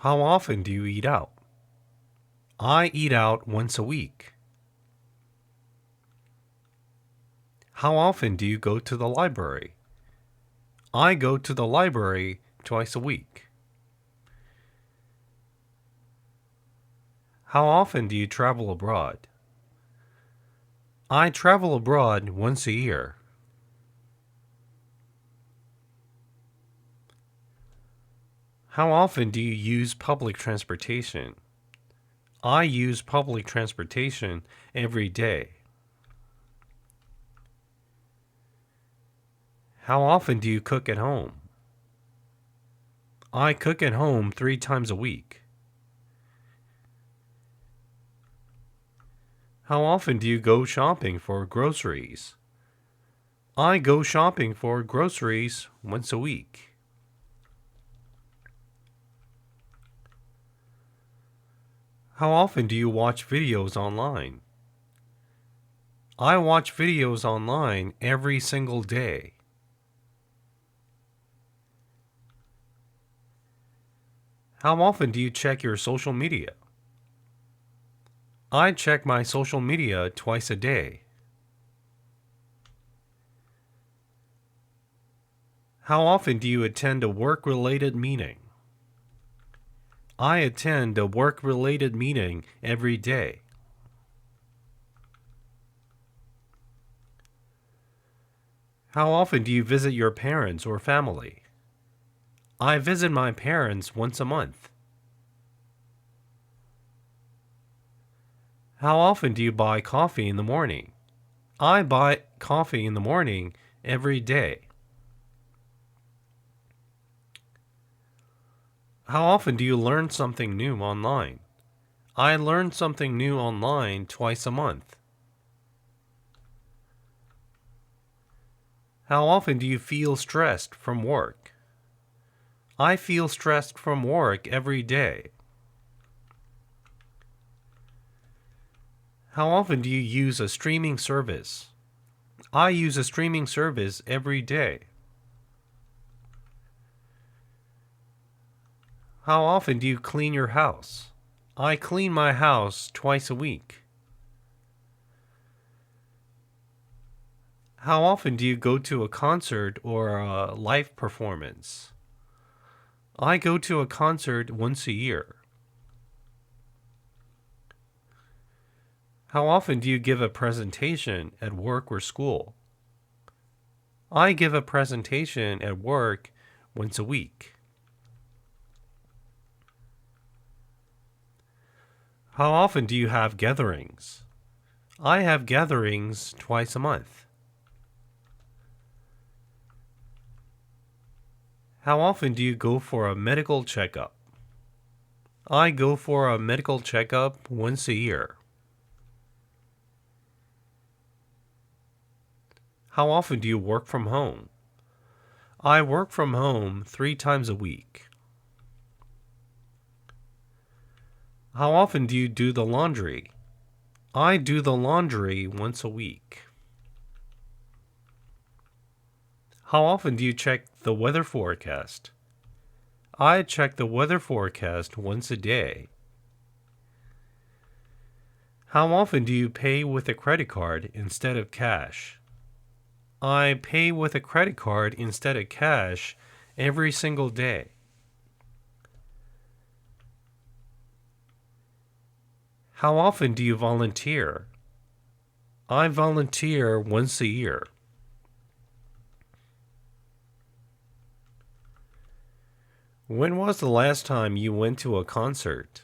How often do you eat out? I eat out once a week. How often do you go to the library? I go to the library twice a week. How often do you travel abroad? I travel abroad once a year. How often do you use public transportation? I use public transportation every day. How often do you cook at home? I cook at home 3 times a week. How often do you go shopping for groceries? I go shopping for groceries once a week. How often do you watch videos online? I watch videos online every single day. How often do you check your social media? I check my social media twice a day. How often do you attend a work-related meeting? I attend a work-related meeting every day. How often do you visit your parents or family? I visit my parents once a month. How often do you buy coffee in the morning? I buy coffee in the morning every day. How often do you learn something new online? I learn something new online twice a month. How often do you feel stressed from work? I feel stressed from work every day. How often do you use a streaming service? I use a streaming service every day. How often do you clean your house? I clean my house twice a week. How often do you go to a concert or a live performance? I go to a concert once a year. How often do you give a presentation at work or school? I give a presentation at work once a week. How often do you have gatherings? I have gatherings twice a month. How often do you go for a medical checkup? I go for a medical checkup once a year. How often do you work from home? I work from home 3 times a week. How often do you do the laundry? I do the laundry once a week. How often do you check the weather forecast? I check the weather forecast once a day. How often do you pay with a credit card instead of cash? I pay with a credit card instead of cash every single day. How often do you volunteer? I volunteer once a year. When was the last time you went to a concert?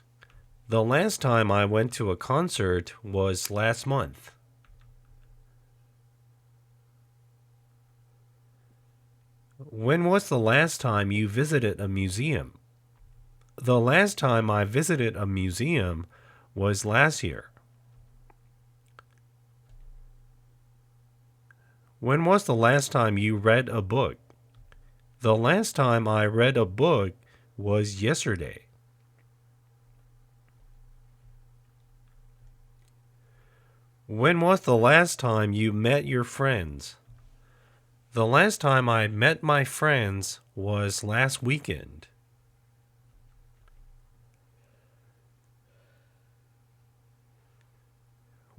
The last time I went to a concert was last month. When was the last time you visited a museum? The last time I visited a museum was last year. When was the last time you read a book? The last time I read a book was yesterday. When was the last time you met your friends? The last time I met my friends was last weekend.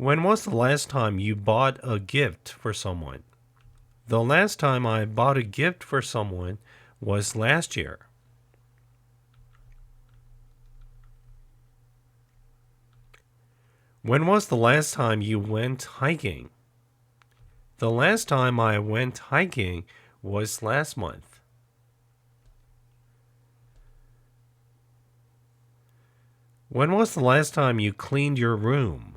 When was the last time you bought a gift for someone? The last time I bought a gift for someone was last year. When was the last time you went hiking? The last time I went hiking was last month. When was the last time you cleaned your room?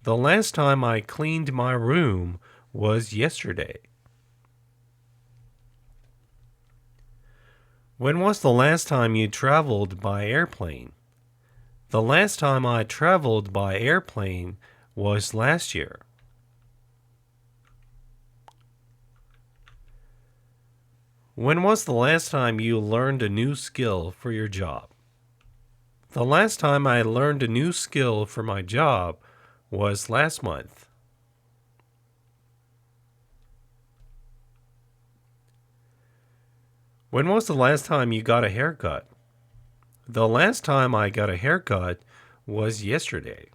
The last time I cleaned my room was yesterday. When was the last time you traveled by airplane? The last time I traveled by airplane was last year. When was the last time you learned a new skill for your job? The last time I learned a new skill for my job was last month. When was the last time you got a haircut? The last time I got a haircut was yesterday.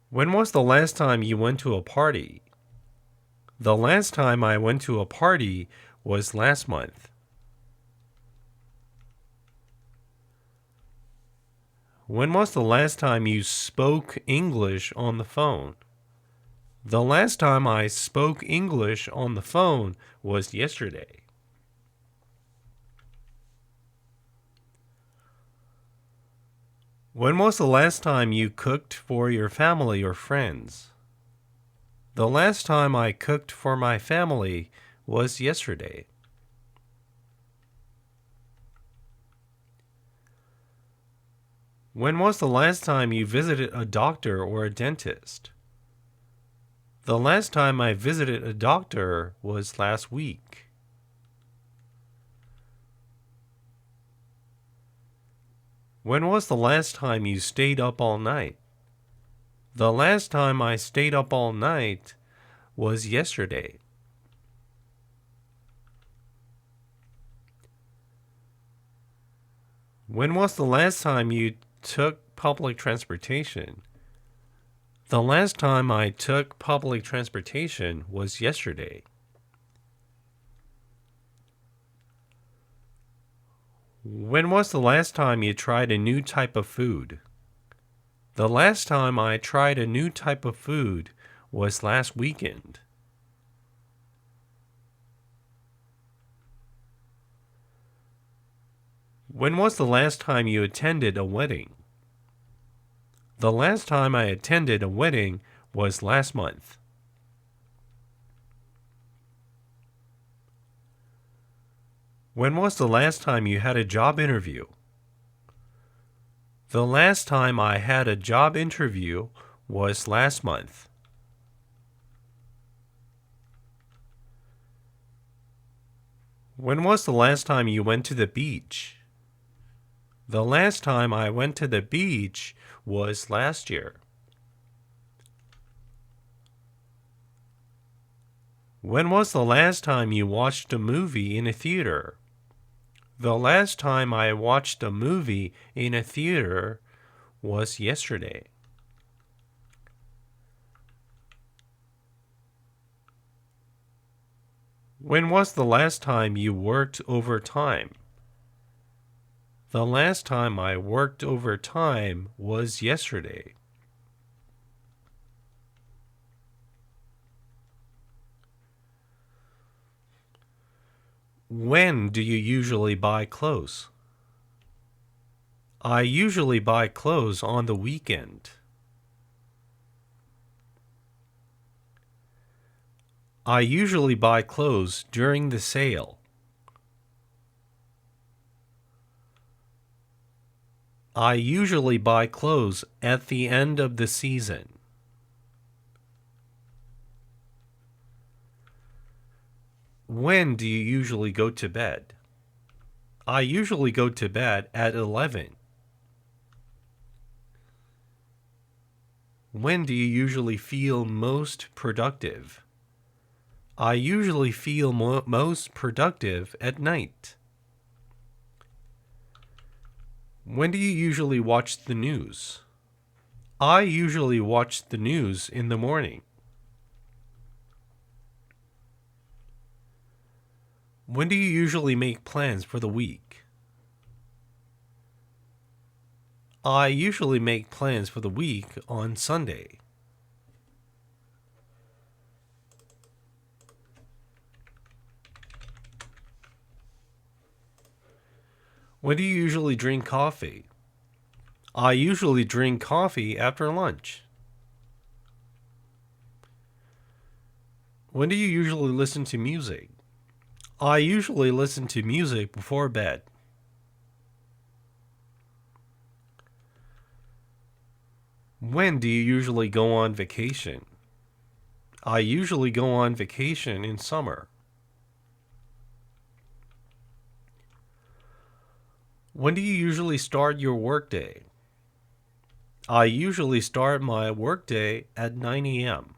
When was the last time you went to a party? The last time I went to a party was last month. When was the last time you spoke English on the phone? The last time I spoke English on the phone was yesterday. When was the last time you cooked for your family or friends? The last time I cooked for my family was yesterday. When was the last time you visited a doctor or a dentist? The last time I visited a doctor was last week. When was the last time you stayed up all night? The last time I stayed up all night was yesterday. When was the last time you took public transportation? The last time I took public transportation was yesterday. When was the last time you tried a new type of food? The last time I tried a new type of food was last weekend. When was the last time you attended a wedding? The last time I attended a wedding was last month. When was the last time you had a job interview? The last time I had a job interview was last month. When was the last time you went to the beach? The last time I went to the beach was last year. When was the last time you watched a movie in a theater? The last time I watched a movie in a theater was yesterday. When was the last time you worked overtime? The last time I worked overtime was yesterday. When do you usually buy clothes? I usually buy clothes on the weekend. I usually buy clothes during the sale. I usually buy clothes at the end of the season. When do you usually go to bed? I usually go to bed at 11. When do you usually feel most productive? I usually feel most productive at night. When do you usually watch the news? I usually watch the news in the morning. When do you usually make plans for the week? I usually make plans for the week on Sunday. When do you usually drink coffee? I usually drink coffee after lunch. When do you usually listen to music? I usually listen to music before bed. When do you usually go on vacation? I usually go on vacation in summer. When do you usually start your workday? I usually start my workday at 9 a.m.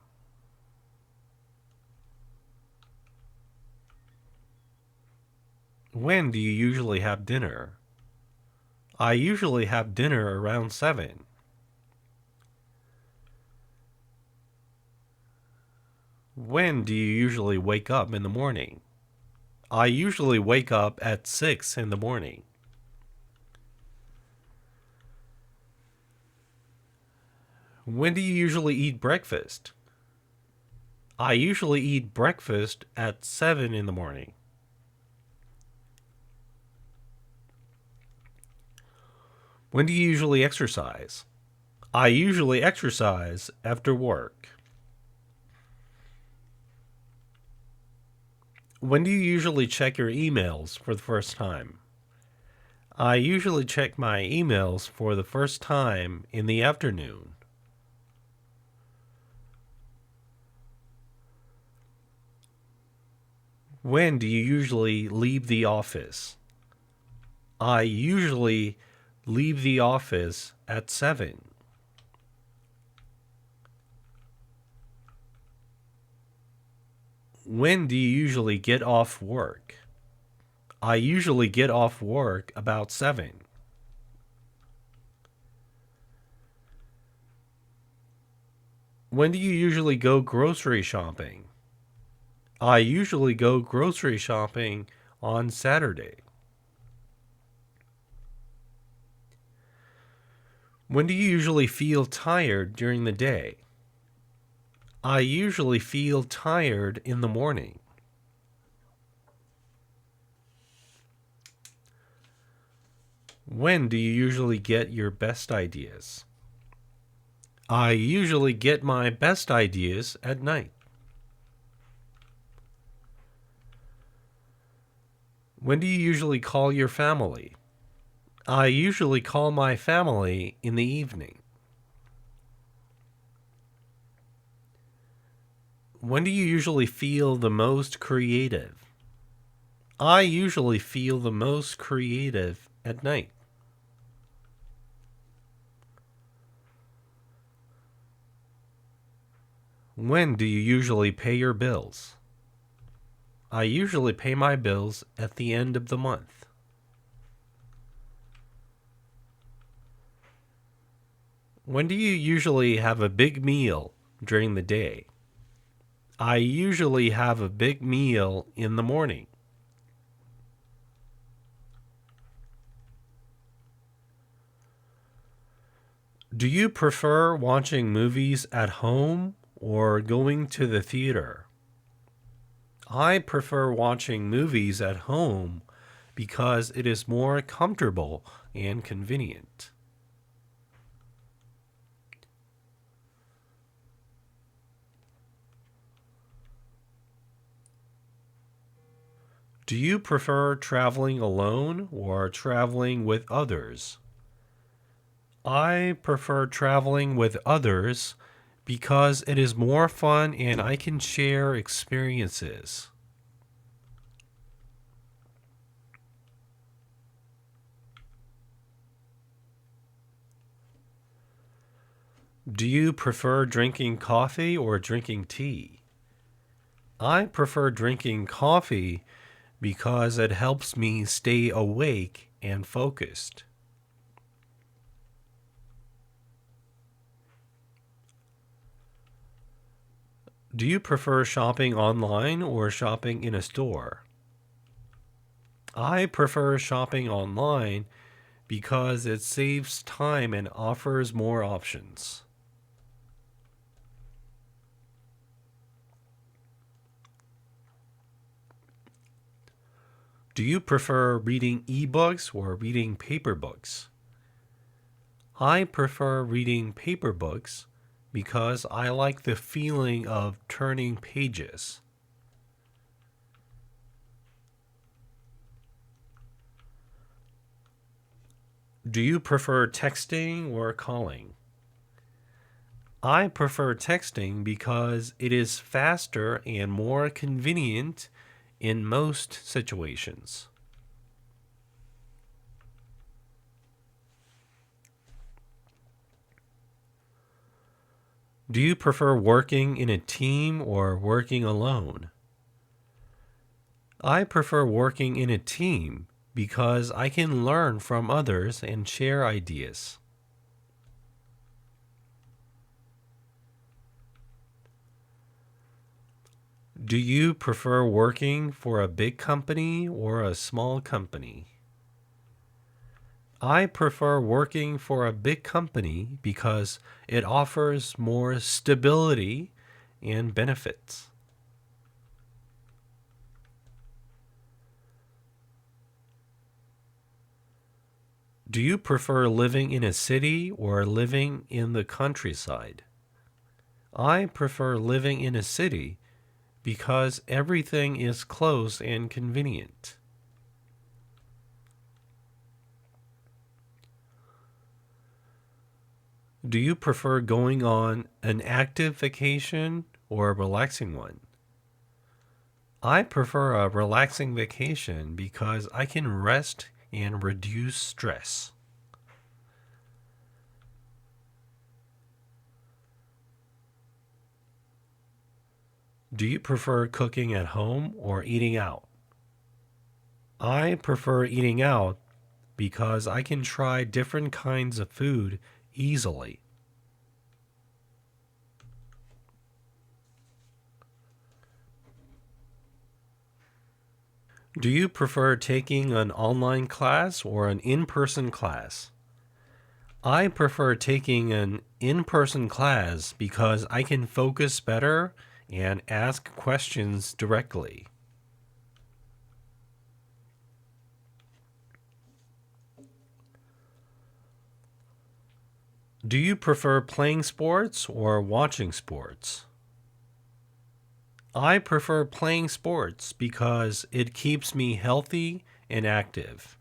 When do you usually have dinner? I usually have dinner around 7. When do you usually wake up in the morning? I usually wake up at 6 in the morning. When do you usually eat breakfast? I usually eat breakfast at 7 in the morning. When do you usually exercise? I usually exercise after work. When do you usually check your emails for the first time? I usually check my emails for the first time in the afternoon. When do you usually leave the office? I usually leave the office at 7. When do you usually get off work? I usually get off work about 7. When do you usually go grocery shopping? I usually go grocery shopping on Saturday. When do you usually feel tired during the day? I usually feel tired in the morning. When do you usually get your best ideas? I usually get my best ideas at night. When do you usually call your family? I usually call my family in the evening. When do you usually feel the most creative? I usually feel the most creative at night. When do you usually pay your bills? I usually pay my bills at the end of the month. When do you usually have a big meal during the day? I usually have a big meal in the morning. Do you prefer watching movies at home or going to the theater? I prefer watching movies at home because it is more comfortable and convenient. Do you prefer traveling alone or traveling with others? I prefer traveling with others because it is more fun and I can share experiences. Do you prefer drinking coffee or drinking tea? I prefer drinking coffee because it helps me stay awake and focused. Do you prefer shopping online or shopping in a store? I prefer shopping online because it saves time and offers more options. Do you prefer reading ebooks or reading paper books? I prefer reading paper books because I like the feeling of turning pages. Do you prefer texting or calling? I prefer texting because it is faster and more convenient in most situations. Do you prefer working in a team or working alone? I prefer working in a team because I can learn from others and share ideas. Do you prefer working for a big company or a small company? I prefer working for a big company because it offers more stability and benefits. Do you prefer living in a city or living in the countryside? I prefer living in a city because everything is close and convenient. Do you prefer going on an active vacation or a relaxing one? I prefer a relaxing vacation because I can rest and reduce stress. Do you prefer cooking at home or eating out? I prefer eating out because I can try different kinds of food easily. Do you prefer taking an online class or an in person class? I prefer taking an in person class because I can focus better and ask questions directly. Do you prefer playing sports or watching sports? I prefer playing sports because it keeps me healthy and active.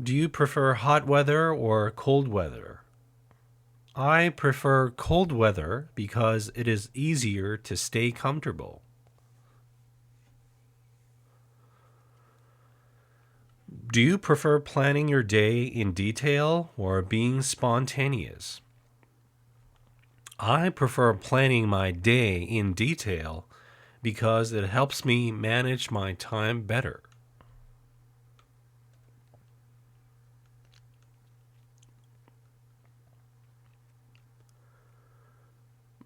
Do you prefer hot weather or cold weather? I prefer cold weather because it is easier to stay comfortable. Do you prefer planning your day in detail or being spontaneous? I prefer planning my day in detail because it helps me manage my time better.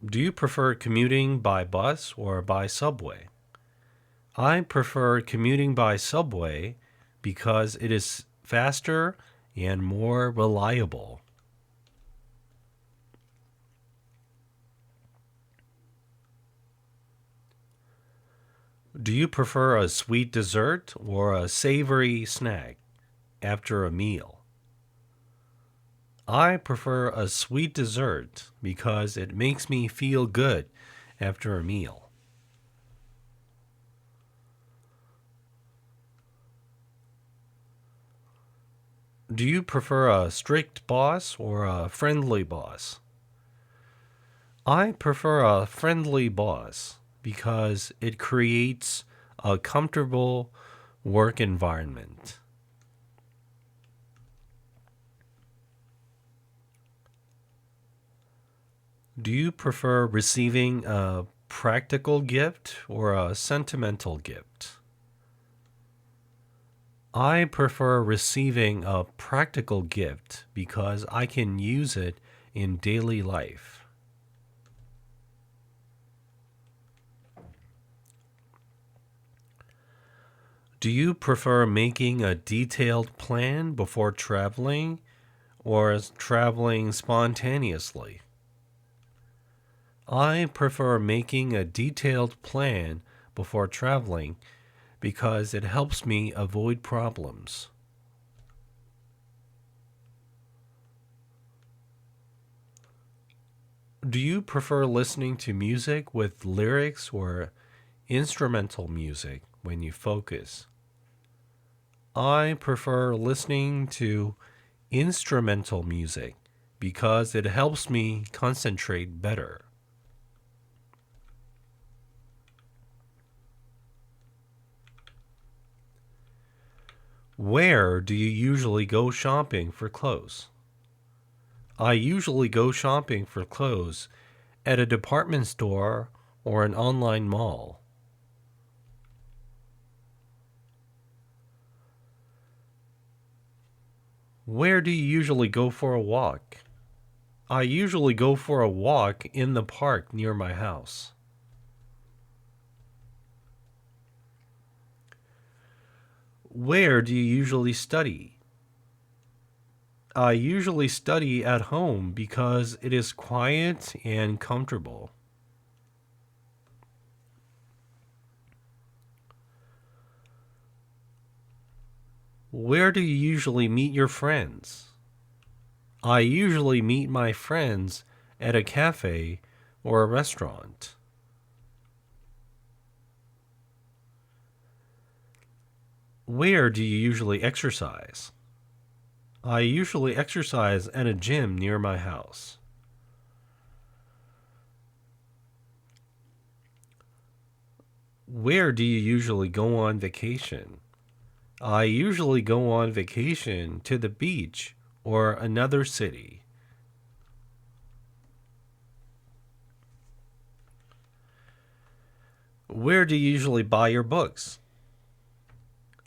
Do you prefer commuting by bus or by subway? I prefer commuting by subway because it is faster and more reliable. Do you prefer a sweet dessert or a savory snack after a meal? I prefer a sweet dessert because it makes me feel good after a meal. Do you prefer a strict boss or a friendly boss? I prefer a friendly boss because it creates a comfortable work environment. Do you prefer receiving a practical gift or a sentimental gift? I prefer receiving a practical gift because I can use it in daily life? Do you prefer making a detailed plan before traveling or traveling spontaneously? I prefer making a detailed plan before traveling because it helps me avoid problems. Do you prefer listening to music with lyrics or instrumental music when you focus? I prefer listening to instrumental music because it helps me concentrate better. Where do you usually go shopping for clothes? I usually go shopping for clothes at a department store or an online mall. Where do you usually go for a walk? I usually go for a walk in the park near my house. Where do you usually study? I usually study at home because it is quiet and comfortable. Where do you usually meet your friends? I usually meet my friends at a cafe or a restaurant. Where do you usually exercise? I usually exercise at a gym near my house. Where do you usually go on vacation? I usually go on vacation to the beach or another city. Where do you usually buy your books?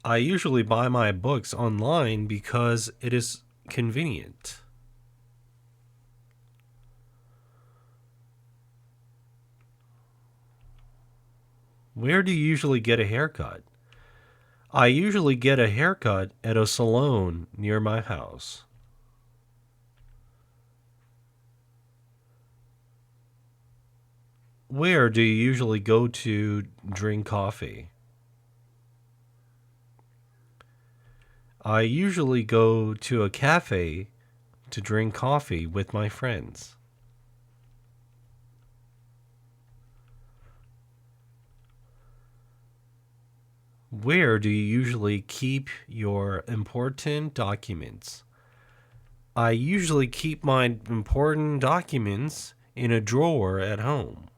I usually buy my books online because it is convenient. Where do you usually get a haircut? I usually get a haircut at a salon near my house. Where do you usually go to drink coffee? I usually go to a cafe to drink coffee with my friends. Where do you usually keep your important documents? I usually keep my important documents in a drawer at home.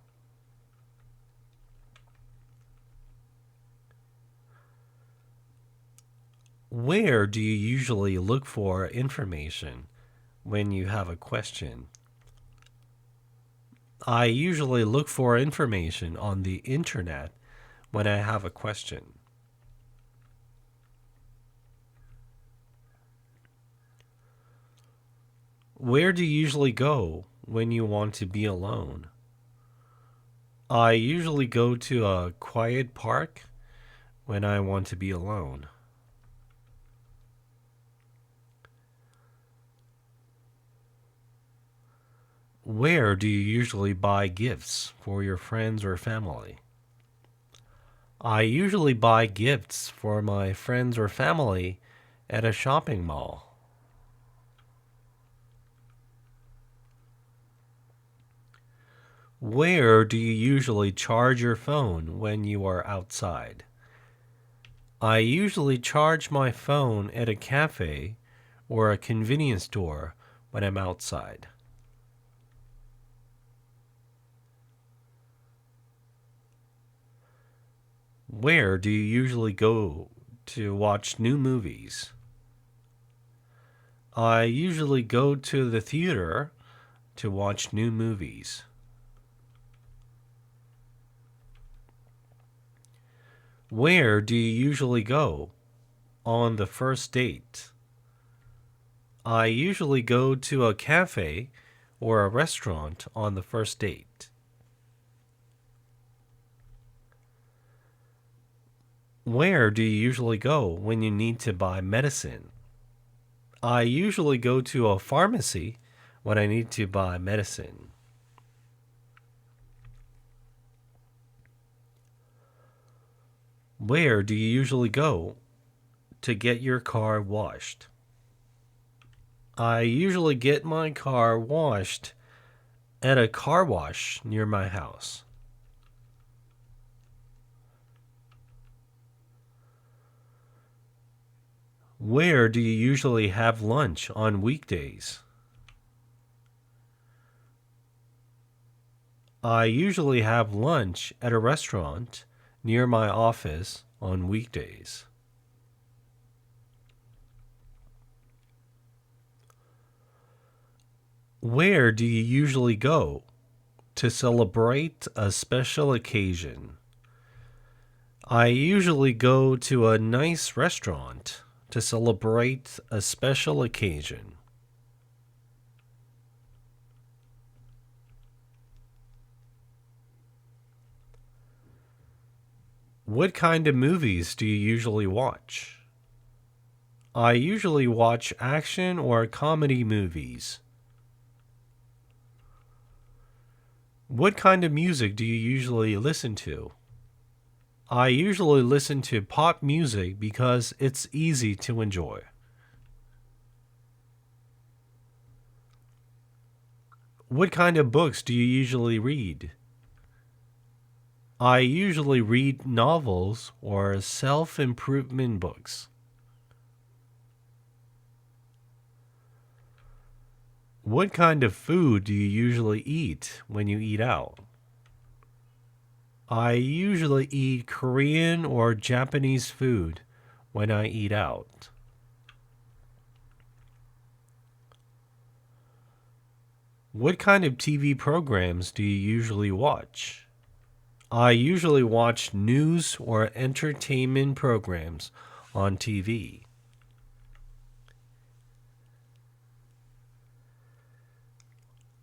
Where do you usually look for information when you have a question? I usually look for information on the internet when I have a question. Where do you usually go when you want to be alone? I usually go to a quiet park when I want to be alone. Where do you usually buy gifts for your friends or family? I usually buy gifts for my friends or family at a shopping mall. Where do you usually charge your phone when you are outside? I usually charge my phone at a cafe or a convenience store when I'm outside. Where do you usually go to watch new movies? I usually go to the theater to watch new movies. Where do you usually go on the first date? I usually go to a cafe or a restaurant on the first date? Where do you usually go when you need to buy medicine? I usually go to a pharmacy when I need to buy medicine. Where do you usually go to get your car washed? I usually get my car washed at a car wash near my house. Where do you usually have lunch on weekdays? I usually have lunch at a restaurant near my office on weekdays. Where do you usually go to celebrate a special occasion? I usually go to a nice restaurant to celebrate a special occasion. What kind of movies do you usually watch? I usually watch action or comedy movies. What kind of music do you usually listen to? I usually listen to pop music because it's easy to enjoy. What kind of books do you usually read? I usually read novels or self-improvement books. What kind of food do you usually eat when you eat out? I usually eat Korean or Japanese food when I eat out. What kind of TV programs do you usually watch? I usually watch news or entertainment programs on TV.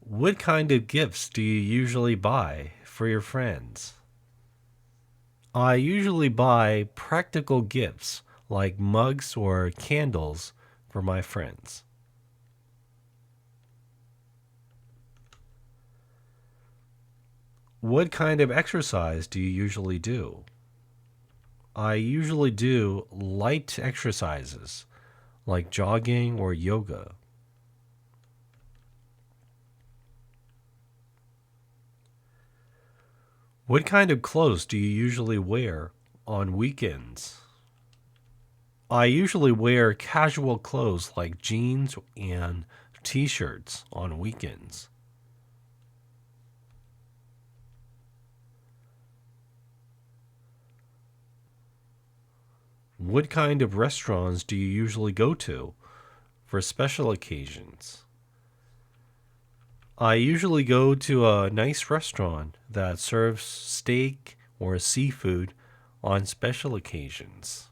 What kind of gifts do you usually buy for your friends? I usually buy practical gifts like mugs or candles for my friends. What kind of exercise do you usually do? I usually do light exercises like jogging or yoga. What kind of clothes do you usually wear on weekends? I usually wear casual clothes like jeans and t-shirts on weekends. What kind of restaurants do you usually go to for special occasions? I usually go to a nice restaurant that serves steak or seafood on special occasions.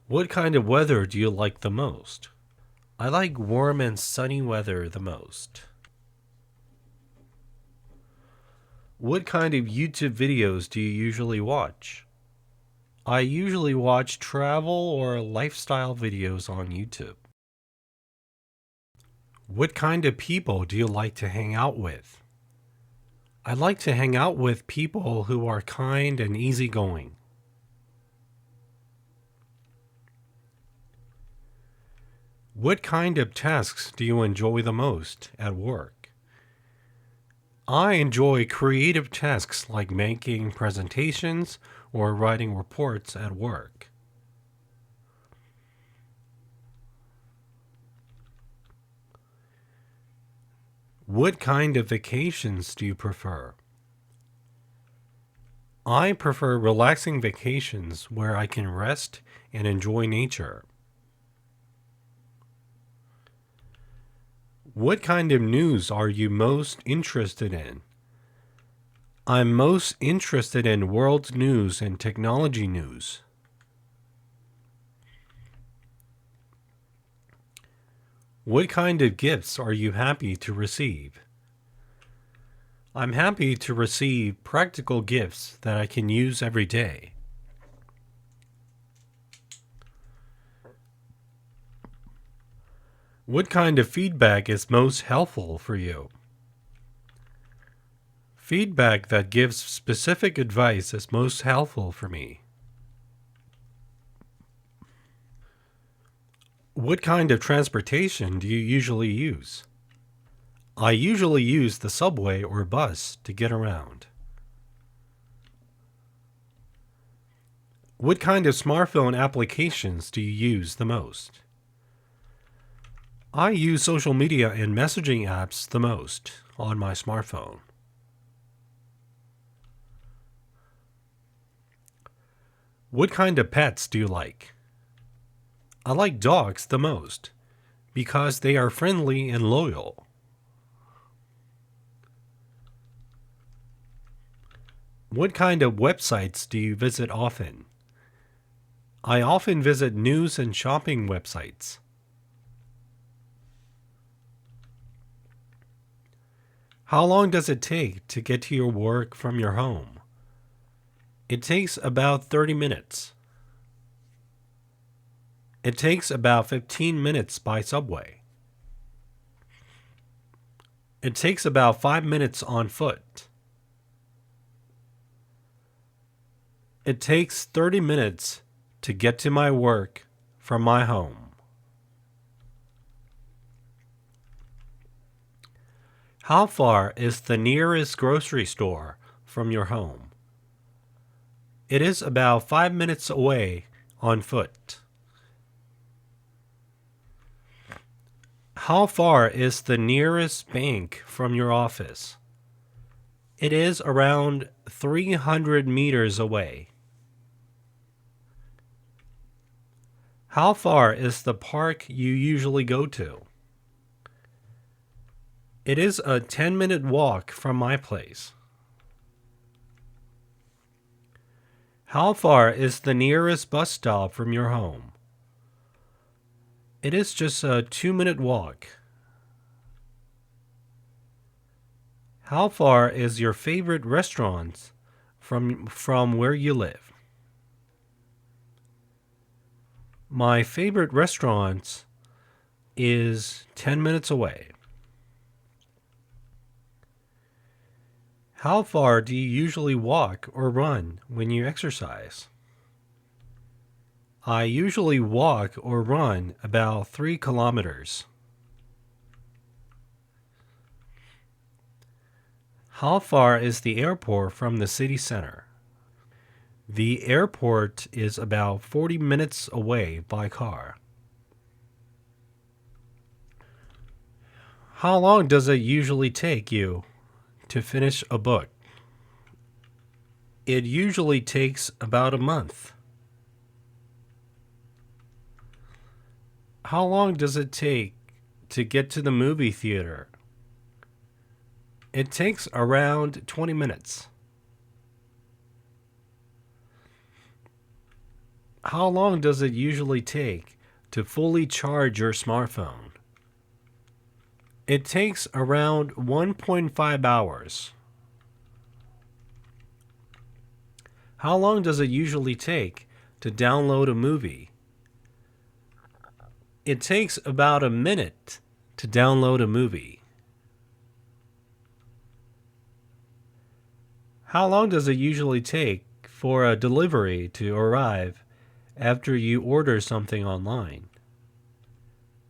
What kind of weather do you like the most? I like warm and sunny weather the most. What kind of YouTube videos do you usually watch? I usually watch travel or lifestyle videos on YouTube. What kind of people do you like to hang out with? I like to hang out with people who are kind and easygoing. What kind of tasks do you enjoy the most at work? I enjoy creative tasks like making presentations or writing reports at work. What kind of vacations do you prefer? I prefer relaxing vacations where I can rest and enjoy nature. What kind of news are you most interested in? I'm most interested in world news and technology news. What kind of gifts are you happy to receive? I'm happy to receive practical gifts that I can use every day. What kind of feedback is most helpful for you? Feedback that gives specific advice is most helpful for me. What kind of transportation do you usually use? I usually use the subway or bus to get around. What kind of smartphone applications do you use the most? I use social media and messaging apps the most on my smartphone. What kind of pets do you like? I like dogs the most because they are friendly and loyal. What kind of websites do you visit often? I often visit news and shopping websites. How long does it take to get to your work from your home? It takes about 30 minutes. It takes about 15 minutes by subway. It takes about 5 minutes on foot. It takes 30 minutes to get to my work from my home. How far is the nearest grocery store from your home? It is about 5 minutes away on foot. How far is the nearest bank from your office? It is around 300 meters away. How far is the park you usually go to? It is a 10-minute walk from my place. How far is the nearest bus stop from your home? It is just a 2-minute walk. How far is your favorite restaurant from where you live? My favorite restaurant is 10 minutes away. How far do you usually walk or run when you exercise? I usually walk or run about 3 kilometers. How far is the airport from the city center? The airport is about 40 minutes away by car. How long does it usually take you to finish a book? It usually takes about a month. How long does it take to get to the movie theater? It takes around 20 minutes. How long does it usually take to fully charge your smartphone? It takes around 1.5 hours. How long does it usually take to download a movie? It takes about a minute to download a movie. How long does it usually take for a delivery to arrive after you order something online?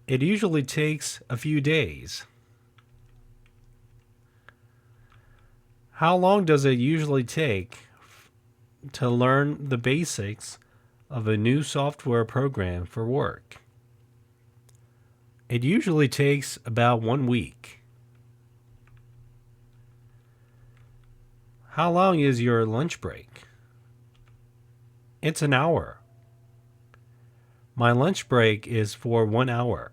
It usually takes a few days. How long does it usually take to learn the basics of a new software program for work? It usually takes about 1 week. How long is your lunch break? It's an hour. My lunch break is for 1 hour.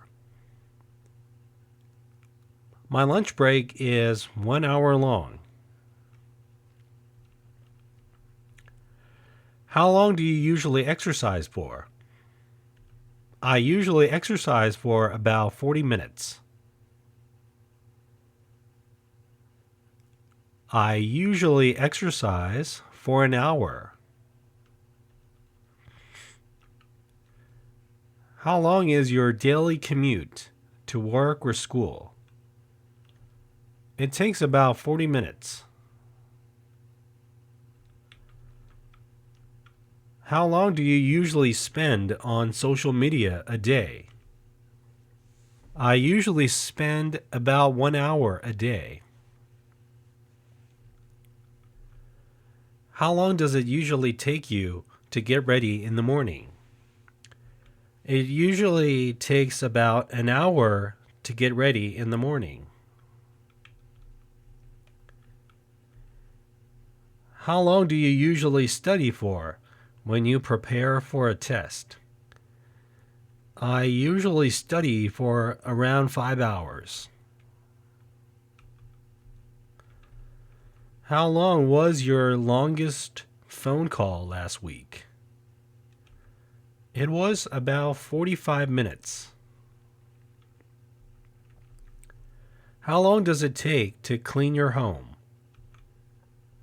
My lunch break is 1 hour long. How long do you usually exercise for? I usually exercise for about 40 minutes. I usually exercise for an hour. How long is your daily commute to work or school? It takes about 40 minutes. How long do you usually spend on social media a day? I usually spend about 1 hour a day. How long does it usually take you to get ready in the morning? It usually takes about an hour to get ready in the morning. How long do you usually study for when you prepare for a test? I usually study for around 5 hours. How long was your longest phone call last week? It was about 45 minutes. How long does it take to clean your home?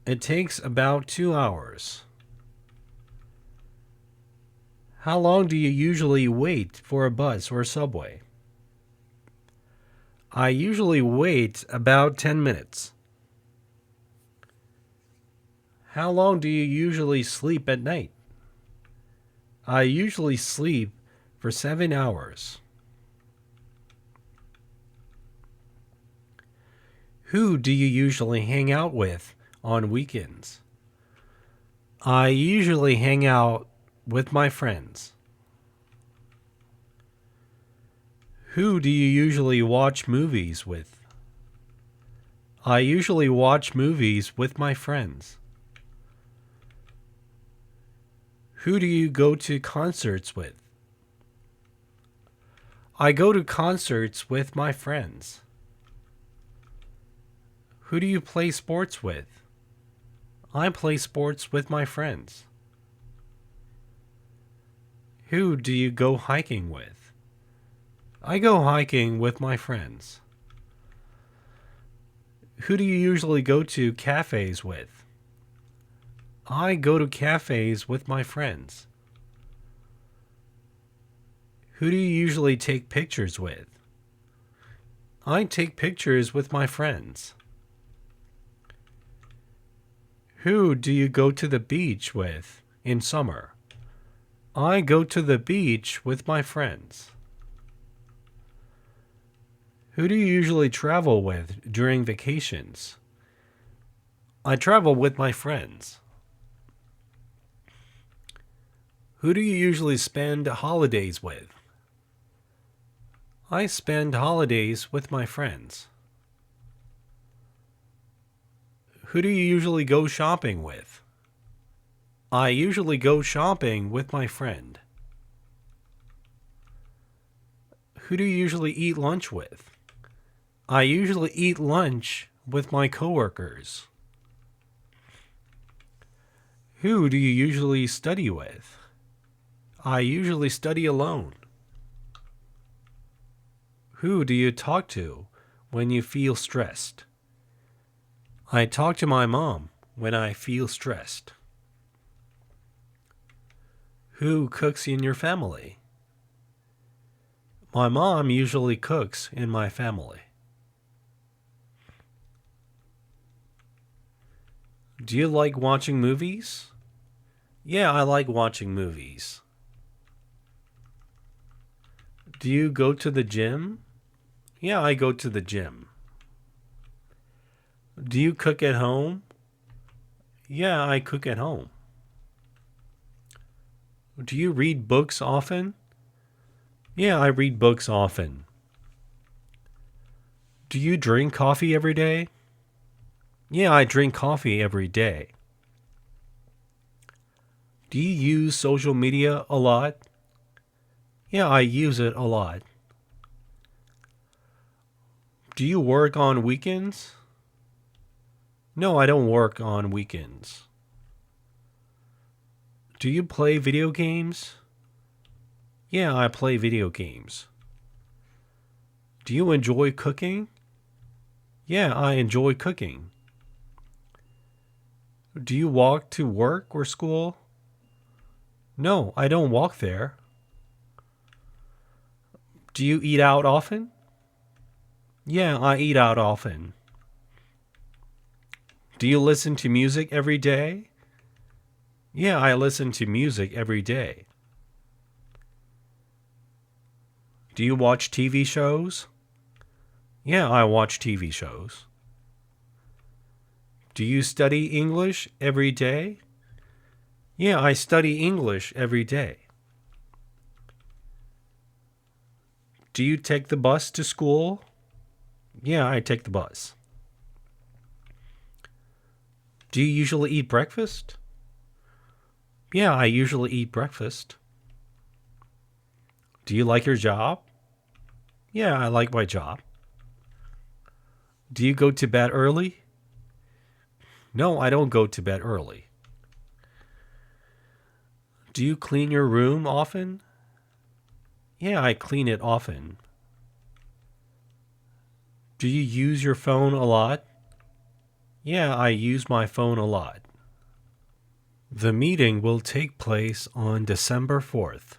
It takes about 2 hours. How long do you usually wait for a bus or subway? I usually wait about 10 minutes. How long do you usually sleep at night? I usually sleep for 7 hours. Who do you usually hang out with on weekends? I usually hang out with my friends. Who do you usually watch movies with? I usually watch movies with my friends. Who do you go to concerts with? I go to concerts with my friends. Who do you play sports with? I play sports with my friends. Who do you go hiking with? I go hiking with my friends. Who do you usually go to cafes with? I go to cafes with my friends. Who do you usually take pictures with? I take pictures with my friends. Who do you go to the beach with in summer? I go to the beach with my friends. Who do you usually travel with during vacations? I travel with my friends. Who do you usually spend holidays with? I spend holidays with my friends. Who do you usually go shopping with? I usually go shopping with my friend. Who do you usually eat lunch with? I usually eat lunch with my coworkers. Who do you usually study with? I usually study alone. Who do you talk to when you feel stressed? I talk to my mom when I feel stressed. Who cooks in your family? My mom usually cooks in my family. Do you like watching movies? Yeah, I like watching movies. Do you go to the gym? Yeah, I go to the gym. Do you cook at home? Yeah, I cook at home. Do you read books often? Yeah, I read books often. Do you drink coffee every day? Yeah, I drink coffee every day. Do you use social media a lot? Yeah, I use it a lot. Do you work on weekends? No, I don't work on weekends. Do you play video games? Yeah, I play video games. Do you enjoy cooking? Yeah, I enjoy cooking. Do you walk to work or school? No, I don't walk there. Do you eat out often? Yeah, I eat out often. Do you listen to music every day? Yeah, I listen to music every day. Do you watch TV shows? Yeah, I watch TV shows. Do you study English every day? Yeah, I study English every day. Do you take the bus to school? Yeah, I take the bus. Do you usually eat breakfast? Yeah, I usually eat breakfast. Do you like your job? Yeah, I like my job. Do you go to bed early? No, I don't go to bed early. Do you clean your room often? Yeah, I clean it often. Do you use your phone a lot? Yeah, I use my phone a lot. The meeting will take place on December 4th.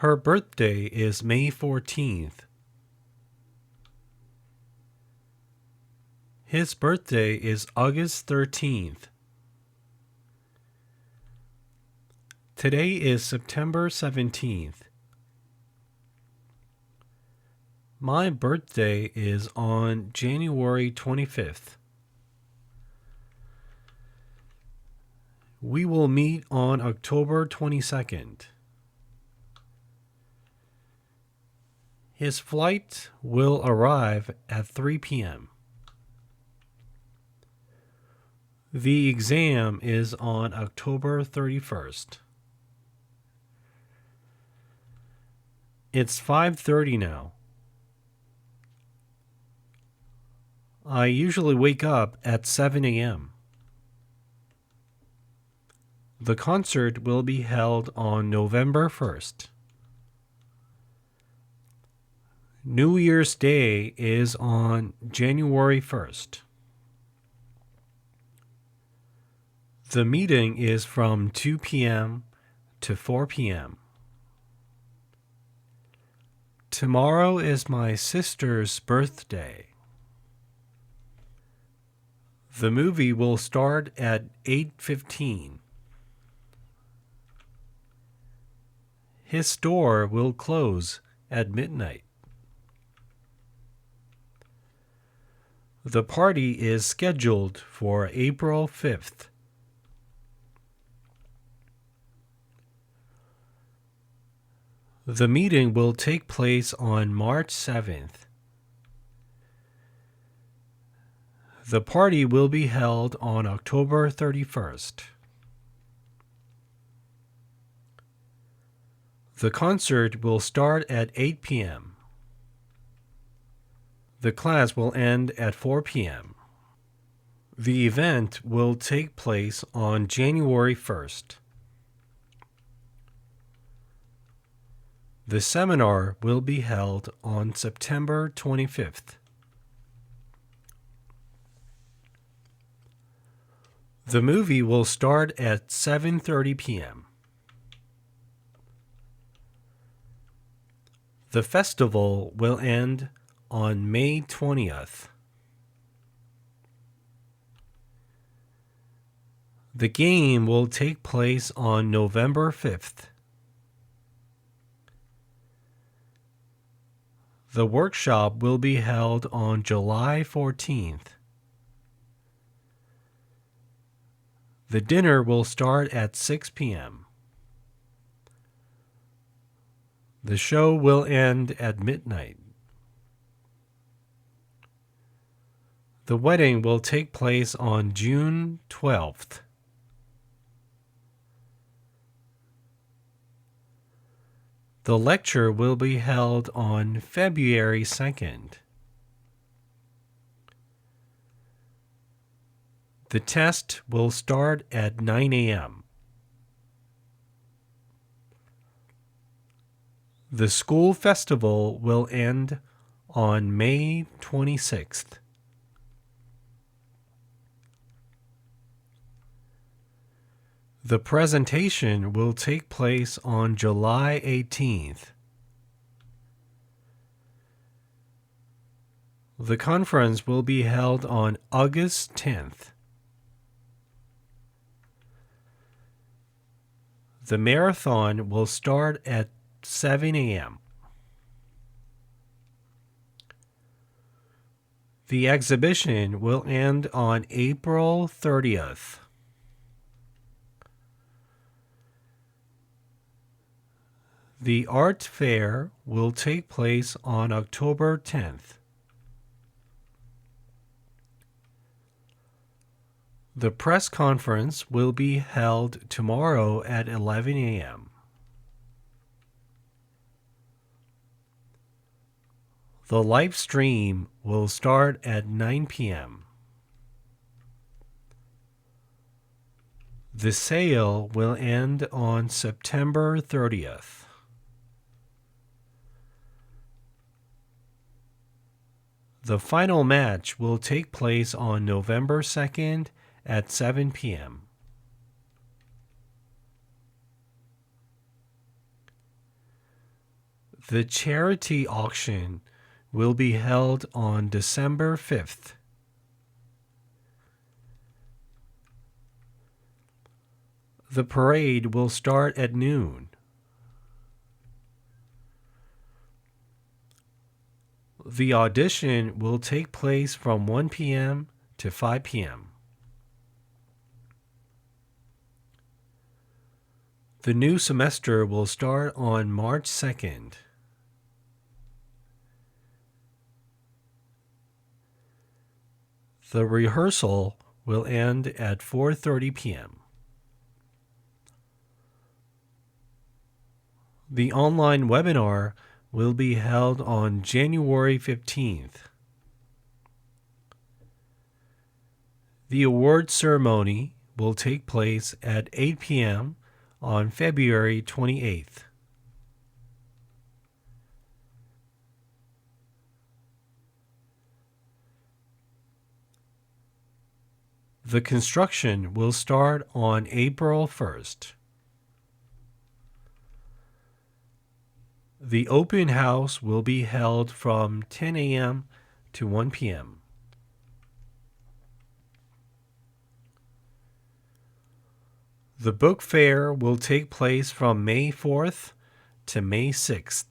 Her birthday is May 14th. His birthday is August 13th. Today is September 17th. My birthday is on January 25th. We will meet on October 22nd. His flight will arrive at 3 p.m. The exam is on October 31st. It's 5:30 now. I usually wake up at 7 a.m. The concert will be held on November 1st. New Year's Day is on January 1st. The meeting is from 2 p.m. to 4 p.m. Tomorrow is my sister's birthday. The movie will start at 8:15. His store will close at midnight. The party is scheduled for April 5th. The meeting will take place on March 7th. The party will be held on October 31st. The concert will start at 8 p.m. The class will end at 4 p.m. The event will take place on January 1st. The seminar will be held on September 25th. The movie will start at 7:30 p.m. The festival will end on May 20th. The game will take place on November 5th. The workshop will be held on July 14th. The dinner will start at 6 p.m. The show will end at midnight. The wedding will take place on June 12th. The lecture will be held on February 2nd. The test will start at 9 a.m. The school festival will end on May 26th. The presentation will take place on July 18th. The conference will be held on August 10th. The marathon will start at 7 a.m. The exhibition will end on April 30th. The art fair will take place on October 10th. The press conference will be held tomorrow at 11 a.m. The live stream will start at 9 p.m. The sale will end on September 30th. The final match will take place on November 2nd at 7 p.m. The charity auction will be held on December 5th. The parade will start at noon. The audition will take place from 1 p.m. to 5 p.m. The new semester will start on March 2nd. The rehearsal will end at 4:30 p.m. The online webinar will be held on January 15th. The award ceremony will take place at 8 p.m. on February 28th. The construction will start on April 1st. The open house will be held from 10 a.m. to 1 p.m. The book fair will take place from May 4th to May 6th.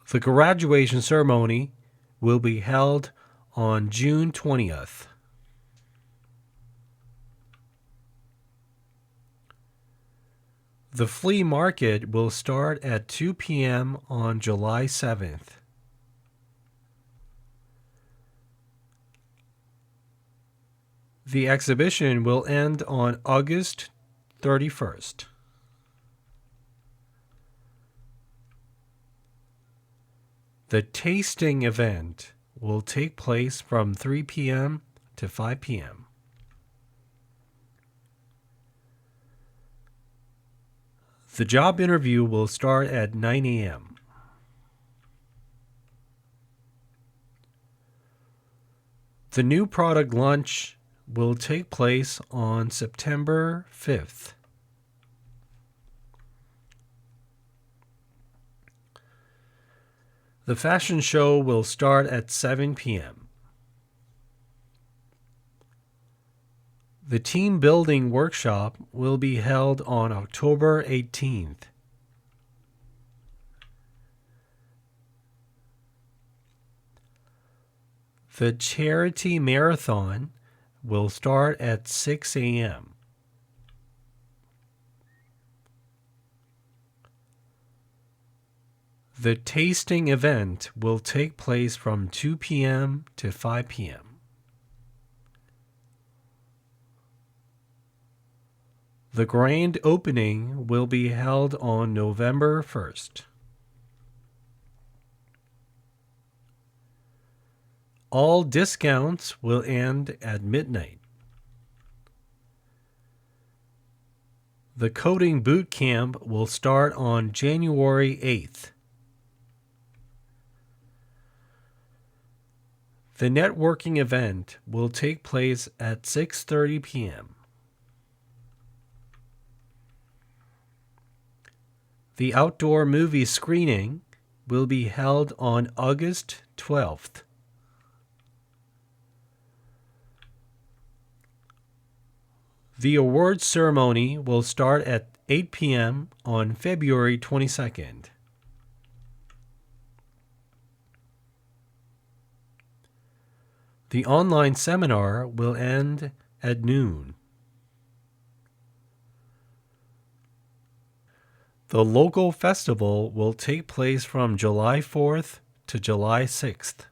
The graduation ceremony will be held on June 20th. The flea market will start at 2 p.m. on July 7th. The exhibition will end on August 31st. The tasting event will take place from 3 p.m. to 5 p.m. The job interview will start at 9 a.m. The new product launch will take place on September 5th. The fashion show will start at 7 p.m. The team building workshop will be held on October 18th. The charity marathon will start at 6 a.m. The tasting event will take place from 2 p.m. to 5 p.m. The grand opening will be held on November 1st. All discounts will end at midnight. The coding boot camp will start on January 8th. The networking event will take place at 6:30 p.m. The outdoor movie screening will be held on August 12th. The awards ceremony will start at 8 p.m. on February 22nd. The online seminar will end at noon. The local festival will take place from July 4th to July 6th.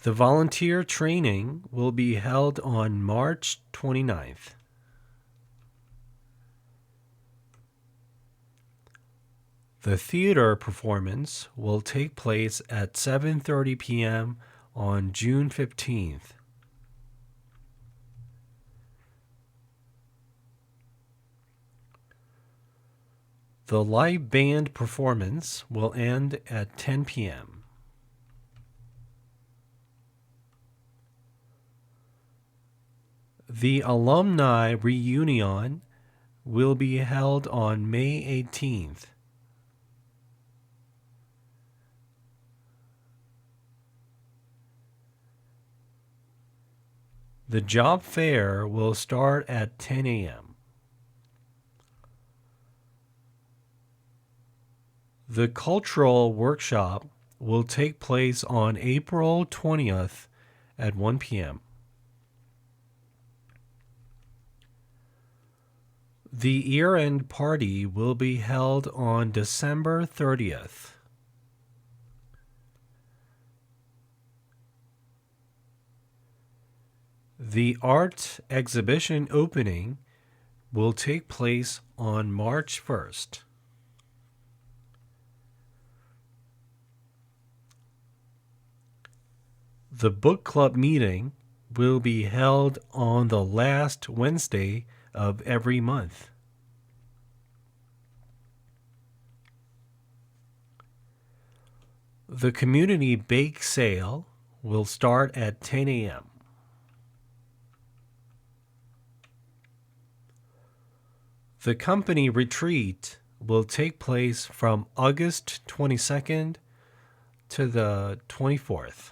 The volunteer training will be held on March 29th. The theater performance will take place at 7:30 p.m. on June 15th. The live band performance will end at 10 p.m. The alumni reunion will be held on May 18th. The job fair will start at 10 a.m. The cultural workshop will take place on April 20th at 1 p.m. The year-end party will be held on December 30th. The art exhibition opening will take place on March 1st. The book club meeting will be held on the last Wednesday of every month. The community bake sale will start at 10 a.m. The company retreat will take place from August 22nd to the 24th.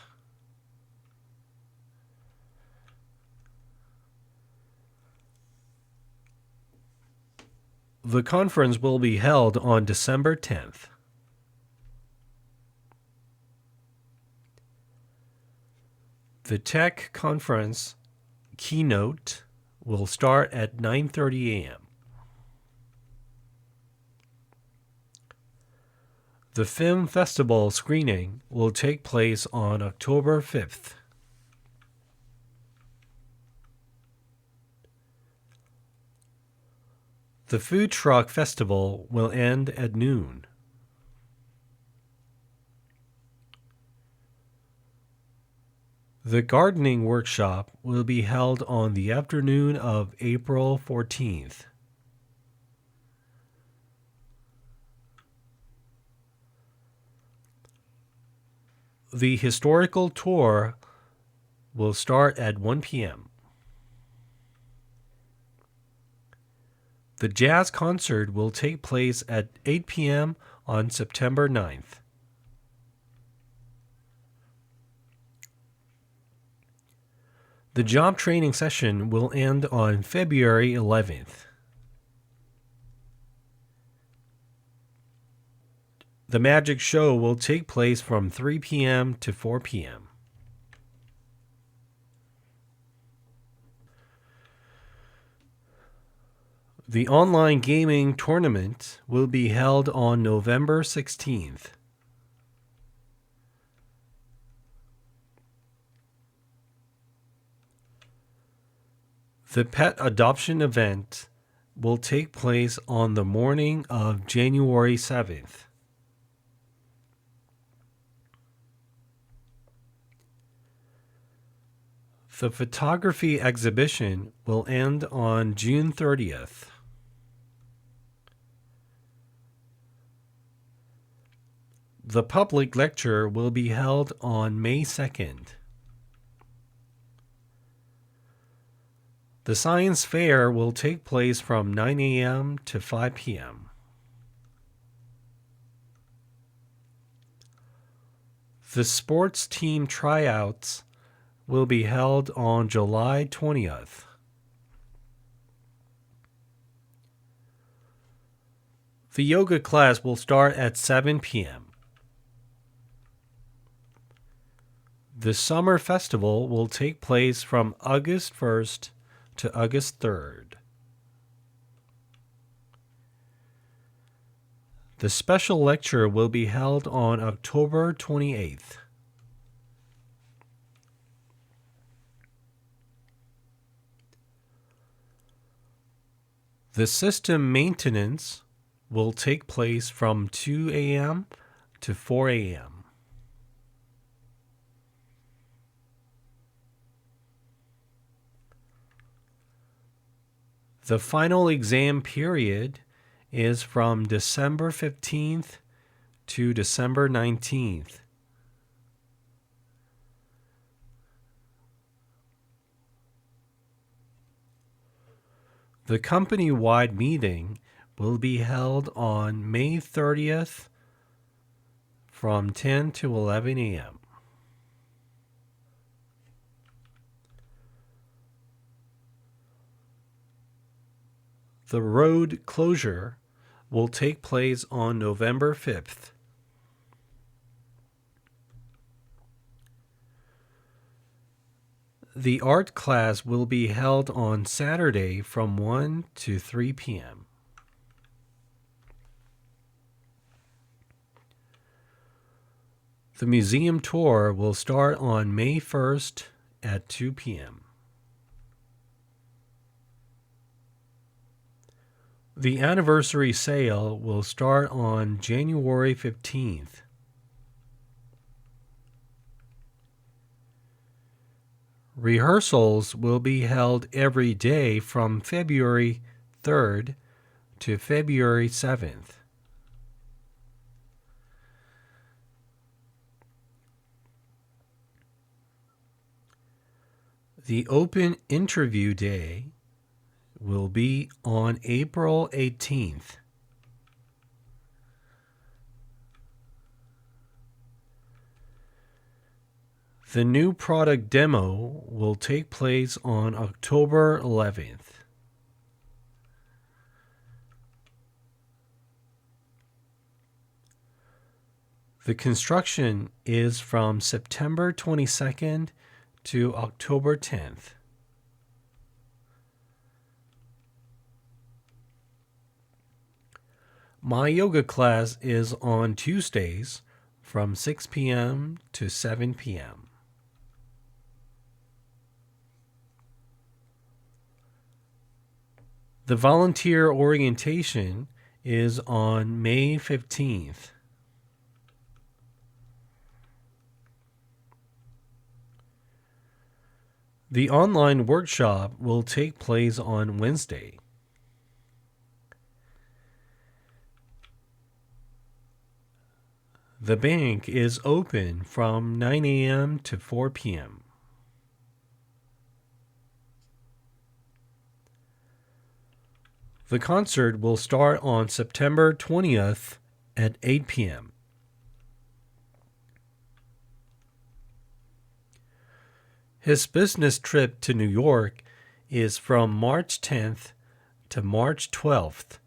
The conference will be held on December 10th. The tech conference keynote will start at 9:30 a.m. The film festival screening will take place on October 5th. The food truck festival will end at noon. The gardening workshop will be held on the afternoon of April 14th. The historical tour will start at 1 p.m. The jazz concert will take place at 8 p.m. on September 9th. The job training session will end on February 11th. The magic show will take place from 3 p.m. to 4 p.m. The online gaming tournament will be held on November 16th. The pet adoption event will take place on the morning of January 7th. The photography exhibition will end on June 30th. The public lecture will be held on May 2nd. The science fair will take place from 9 a.m. to 5 p.m. The sports team tryouts will be held on July 20th. The yoga class will start at 7 p.m. The summer festival will take place from August 1st to August 3rd. The special lecture will be held on October 28th. The system maintenance will take place from 2 a.m. to 4 a.m. The final exam period is from December 15th to December 19th. The company-wide meeting will be held on May 30th from 10 to 11 a.m. The road closure will take place on November 5th. The art class will be held on Saturday from 1 to 3 p.m. The museum tour will start on May 1st at 2 p.m. The anniversary sale will start on January 15th. Rehearsals will be held every day from February 3rd to February 7th. The open interview day will be on April 18th. The new product demo will take place on October 11th. The construction is from September 22nd to October 10th. My yoga class is on Tuesdays from 6 p.m. to 7 p.m. The volunteer orientation is on May 15th. The online workshop will take place on Wednesday. The bank is open from 9 a.m. to 4 p.m. The concert will start on September 20th at 8 p.m. His business trip to New York is from March 10th to March 12th,